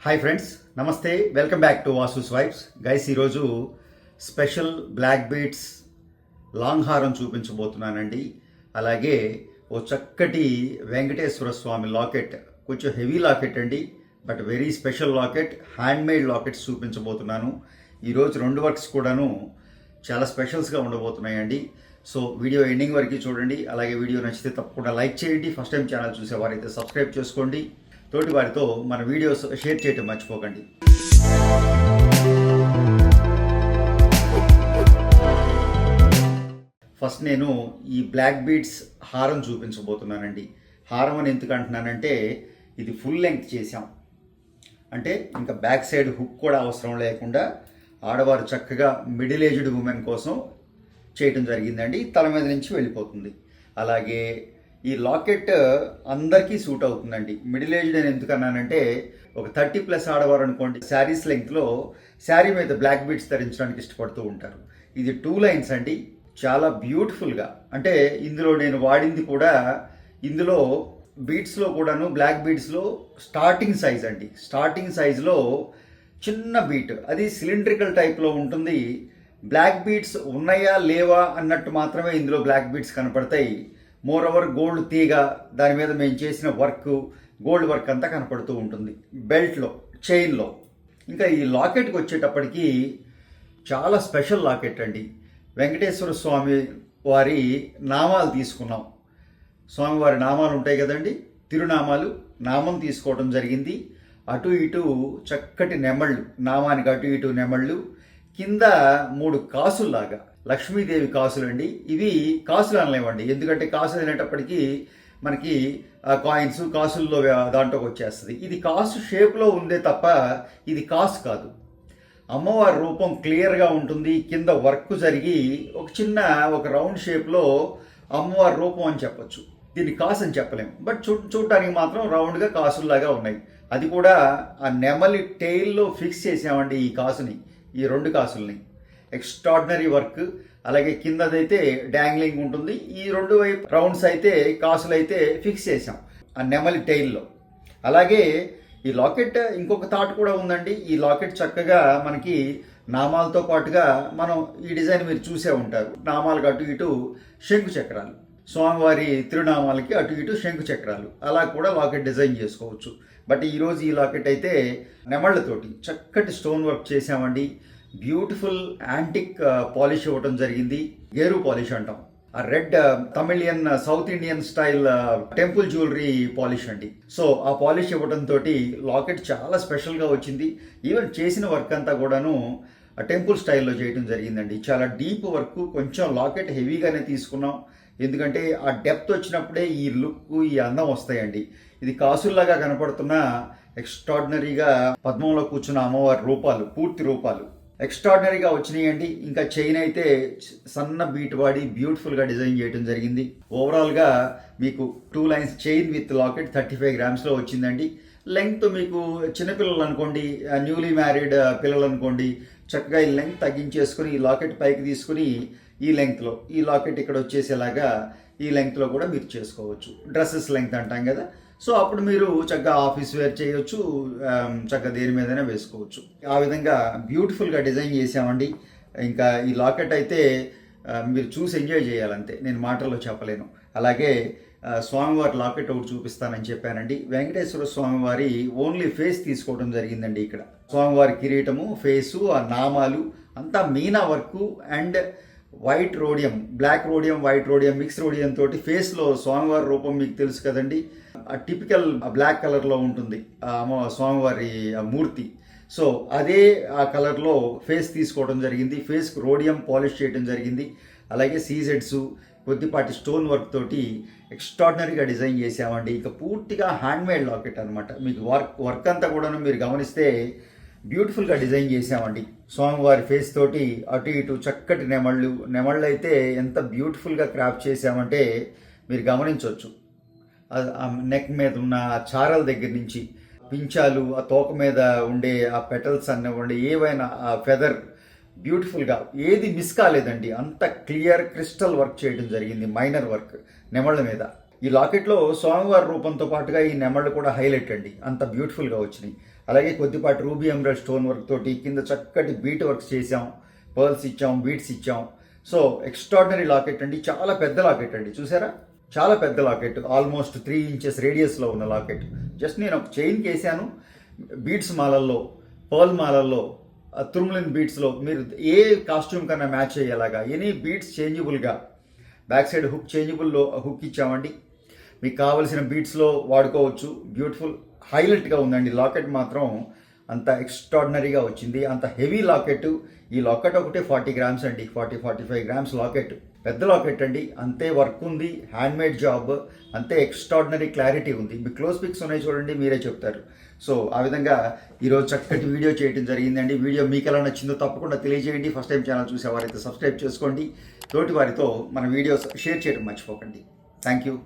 Hi friends, నమస్తే. Welcome back to Vasu swipes. Guys, ఈరోజు special black beads long హారం చూపించబోతున్నానండి. అలాగే ఓ చక్కటి వెంకటేశ్వర స్వామి లాకెట్, కొంచెం హెవీ లాకెట్ అండి, but very special locket, handmade lockets చూపించబోతున్నాను. ఈరోజు రెండు వర్క్స్ కూడాను చాలా స్పెషల్స్గా ఉండబోతున్నాయండి. సో వీడియో ఎండింగ్ వరకు చూడండి. అలాగే వీడియో నచ్చితే తప్పకుండా లైక్ చేయండి. ఫస్ట్ టైం ఛానల్ చూసేవారైతే సబ్స్క్రైబ్ చేసుకోండి. తోటి వారితో మన వీడియోస్ షేర్ చేయటం మర్చిపోకండి. ఫస్ట్ నేను ఈ బ్లాక్ బీడ్స్ హారం చూపించబోతున్నానండి. హారం అని ఎందుకు అంటున్నానంటే, ఇది ఫుల్ లెంగ్త్ చేసాం అంటే ఇంకా బ్యాక్ సైడ్ హుక్ కూడా అవసరం లేకుండా ఆడవారు చక్కగా మిడిల్ ఏజ్డ్ ఉమెన్ కోసం చేయటం జరిగిందండి. తల మీద నుంచి వెళ్ళిపోతుంది. అలాగే ఈ లాకెట్ అందరికీ సూట్ అవుతుందండి. మిడిల్ ఏజ్డ్ అని ఎందుకు అన్నానంటే, ఒక 30+ ఆడవారు అనుకోండి, శారీస్ లెంగ్త్లో శారీ మీద బ్లాక్ బీడ్స్ ధరించడానికి ఇష్టపడుతూ ఉంటారు. ఇది 2 లైన్స్ అండి, చాలా బ్యూటిఫుల్గా. అంటే ఇందులో నేను వాడింది కూడా, ఇందులో బీడ్స్లో కూడాను బ్లాక్ బీడ్స్లో స్టార్టింగ్ సైజ్ అండి. స్టార్టింగ్ సైజ్లో చిన్న బీట్, అది సిలిండ్రికల్ టైప్లో ఉంటుంది. బ్లాక్ బీడ్స్ ఉన్నాయా లేవా అన్నట్టు మాత్రమే ఇందులో బ్లాక్ బీడ్స్ కనపడతాయి. మోర్ ఓవర్ గోల్డ్ తీగ, దాని మీద మేము చేసిన వర్క్, గోల్డ్ వర్క్ అంతా కనపడుతూ ఉంటుంది బెల్ట్లో, చైన్లో. ఇంకా ఈ లాకెట్కి వచ్చేటప్పటికి చాలా స్పెషల్ లాకెట్ అండి. వెంకటేశ్వర స్వామి వారి నామాలు తీసుకున్నాం. స్వామివారి నామాలు ఉంటాయి కదండి, తిరునామాలు, నామం తీసుకోవడం జరిగింది. అటు ఇటు చక్కటి నెమళ్ళు, నామానికి అటు ఇటు నెమళ్ళు, కింద 3 కాసుల్లాగా లక్ష్మీదేవి కాసులండి. ఇవి కాసులు అనలేవండి, ఎందుకంటే కాసులు అనేటప్పటికీ మనకి కాయిన్స్ కాసుల్లో దాంట్లోకి వచ్చేస్తుంది. ఇది కాసు షేప్లో ఉందే తప్ప ఇది కాసు కాదు. అమ్మవారి రూపం క్లియర్గా ఉంటుంది. కింద వర్క్ జరిగి ఒక రౌండ్ షేప్లో అమ్మవారి రూపం అని చెప్పొచ్చు. దీన్ని కాసు అని చెప్పలేము, బట్ చూడటానికి మాత్రం రౌండ్గా కాసుల్లాగా ఉన్నాయి. అది కూడా ఆ నెమలి టెయిల్లో ఫిక్స్ చేసామండి ఈ కాసుని, ఈ 2 కాసుల్ని. Extraordinary work. అలాగే కిందదైతే డాంగ్లింగ్ ఉంటుంది. ఈ 2 వైపు రౌండ్స్ అయితే, కాసులు అయితే ఫిక్స్ చేసాం ఆ నెమలి టైల్లో. అలాగే ఈ లాకెట్ ఇంకొక థాట్ కూడా ఉందండి. ఈ లాకెట్ చక్కగా మనకి నామాలతో పాటుగా, మనం ఈ డిజైన్ మీరు చూసే ఉంటారు, నామాలకు అటు ఇటు శంకు చక్రాలు, స్వామివారి తిరునామాలకి అటు ఇటు శంకు చక్రాలు, అలా కూడా లాకెట్ డిజైన్ చేసుకోవచ్చు. బట్ ఈరోజు ఈ లాకెట్ అయితే నెమళ్ళతోటి చక్కటి స్టోన్ వర్క్ చేసామండి. బ్యూటిఫుల్ యాంటిక్ పాలిష్ ఇవ్వటం జరిగింది. గేరు పాలిష్ అంటాం. ఆ red Tamilian, south Indian style temple jewellery polish అండి. సో ఆ పాలిష్ ఇవ్వడంతో లాకెట్ చాలా స్పెషల్గా వచ్చింది. ఈవెన్ చేసిన వర్క్ అంతా కూడాను టెంపుల్ స్టైల్లో చేయడం జరిగిందండి. చాలా డీప్ వర్క్. కొంచెం లాకెట్ హెవీగానే తీసుకున్నాం, ఎందుకంటే ఆ డెప్త్ వచ్చినప్పుడే ఈ లుక్, ఈ అందం వస్తాయండి. ఇది కాసుల్లాగా కనపడుతున్న ఎక్స్ట్రాడినరీగా పద్మంలో కూర్చున్న అమ్మవారి రూపాలు, పూర్తి రూపాలు ఎక్స్ట్రాడినరీగా వచ్చినాయండి. ఇంకా చైన్ అయితే సన్న బీట్ వాడి బ్యూటిఫుల్గా డిజైన్ చేయడం జరిగింది. ఓవరాల్గా మీకు 2 లైన్స్ చైన్ విత్ లాకెట్ 35 గ్రామ్స్లో వచ్చిందండి. లెంగ్త్ మీకు చిన్నపిల్లలు అనుకోండి, న్యూలీ మ్యారీడ్ పిల్లలు అనుకోండి, చక్కగా ఈ లెంగ్త్ తగ్గించేసుకుని ఈ లాకెట్ పైకి తీసుకుని ఈ లెంగ్త్లో, ఈ లాకెట్ ఇక్కడ వచ్చేసేలాగా ఈ లెంగ్త్లో కూడా మీరు చేసుకోవచ్చు. డ్రెస్సెస్ లెంగ్త్ అంటాం కదా. సో అప్పుడు మీరు చక్కగా ఆఫీస్ వేర్ చేయొచ్చు, చక్కగా దేని మీదైనా వేసుకోవచ్చు. ఆ విధంగా బ్యూటిఫుల్గా డిజైన్ చేసామండి. ఇంకా ఈ లాకెట్ అయితే మీరు చూసి ఎంజాయ్ చేయాలంతే, నేను మాటల్లో చెప్పలేను. అలాగే స్వామివారి లాకెట్ ఒకటి చూపిస్తానని చెప్పానండి. వెంకటేశ్వర స్వామివారి ఓన్లీ ఫేస్ తీసుకోవడం జరిగిందండి. ఇక్కడ స్వామివారి కిరీటము, ఫేసు, ఆ నామాలు అంతా meena work and white rhodium, black rhodium, white rhodium, mix rhodium తోటి ఫేస్లో స్వామివారి రూపం మీకు తెలుసు కదండి, ఆ టిపికల్ బ్లాక్ కలర్లో ఉంటుంది స్వామివారి మూర్తి. సో అదే ఆ కలర్లో ఫేస్ తీసుకోవడం జరిగింది. ఫేస్కి రోడియం పాలిష్ చేయడం జరిగింది. అలాగే సీజెడ్స్, కొద్దిపాటి స్టోన్ వర్క్ తోటి ఎక్స్ట్రాడినరీగా డిజైన్ చేసామండి. ఇక పూర్తిగా హ్యాండ్మేడ్ లాకెట్ అనమాట. మీకు వర్క్ అంతా కూడాను మీరు గమనిస్తే బ్యూటిఫుల్గా డిజైన్ చేసామండి. స్వామివారి ఫేస్ తోటి అటు ఇటు చక్కటి నెమళ్ళు అయితే ఎంత బ్యూటిఫుల్గా క్రాఫ్ట్ చేసామంటే మీరు గమనించవచ్చు. నెక్ మీద ఉన్న చారల దగ్గర నుంచి పించాలు, ఆ తోక మీద ఉండే ఆ పెటల్స్ అనివ్వండి, ఏవైనా ఆ ఫెదర్ బ్యూటిఫుల్గా ఏది మిస్ కాలేదండి. అంత క్లియర్ క్రిస్టల్ వర్క్ చేయడం జరిగింది, మైనర్ వర్క్ నెమళ్ళ మీద. ఈ లాకెట్లో స్వామివారి రూపంతో పాటుగా ఈ నెమళ్ళు కూడా హైలైట్ అండి, అంత బ్యూటిఫుల్గా వచ్చినాయి. అలాగే కొద్దిపాటి రూబీ ఎమరల్డ్ స్టోన్ వర్క్ తోటి కింద చక్కటి బీట్ వర్క్స్ చేసాం, పర్ల్స్ ఇచ్చాం, బీట్స్ ఇచ్చాం. సో ఎక్స్ట్రాడినరీ లాకెట్ అండి, చాలా పెద్ద లాకెట్ అండి. చూసారా, చాలా పెద్ద లాకెట్, ఆల్మోస్ట్ 3 ఇంచెస్ రేడియస్లో ఉన్న లాకెట్. జస్ట్ నేను ఒక చైన్కి వేసాను. బీట్స్ మాలల్లో, పర్ల్ మాలల్లో, తుర్మలిన్ బీట్స్లో మీరు ఏ కాస్ట్యూమ్ కన్నా మ్యాచ్ అయ్యేలాగా ఎనీ బీట్స్ చేంజబుల్గా, బ్యాక్ సైడ్ హుక్ చేంజబుల్లో హుక్ ఇచ్చామండి. మీకు కావలసిన బీట్స్లో వాడుకోవచ్చు. బ్యూటిఫుల్ హైలైట్గా ఉందండి. లాకెట్ మాత్రం అంత ఎక్స్ట్రాడినరీగా వచ్చింది, అంత హెవీ లాకెట్. ఈ లాకెట్ ఒకటే 40 గ్రామ్స్ అండి, 40-45 గ్రామ్స్ లాకెట్. పెద్ద లాకెట్ అండి, అంతే వర్క్ ఉంది, హ్యాండ్మేడ్ జాబ్, అంతే ఎక్స్ట్రాడినరీ క్లారిటీ ఉంది. మీ క్లోజ్ పిక్స్ ఉన్నాయి చూడండి, మీరే చెప్తారు. సో ఆ విధంగా ఈరోజు చక్కటి వీడియో చేయడం జరిగిందండి. వీడియో మీకు ఎలా నచ్చిందో తప్పకుండా తెలియజేయండి. ఫస్ట్ టైం ఛానల్ చూసేవారైతే సబ్స్క్రైబ్ చేసుకోండి. తోటి వారితో మన వీడియోస్ షేర్ చేయడం మర్చిపోకండి. Thank you.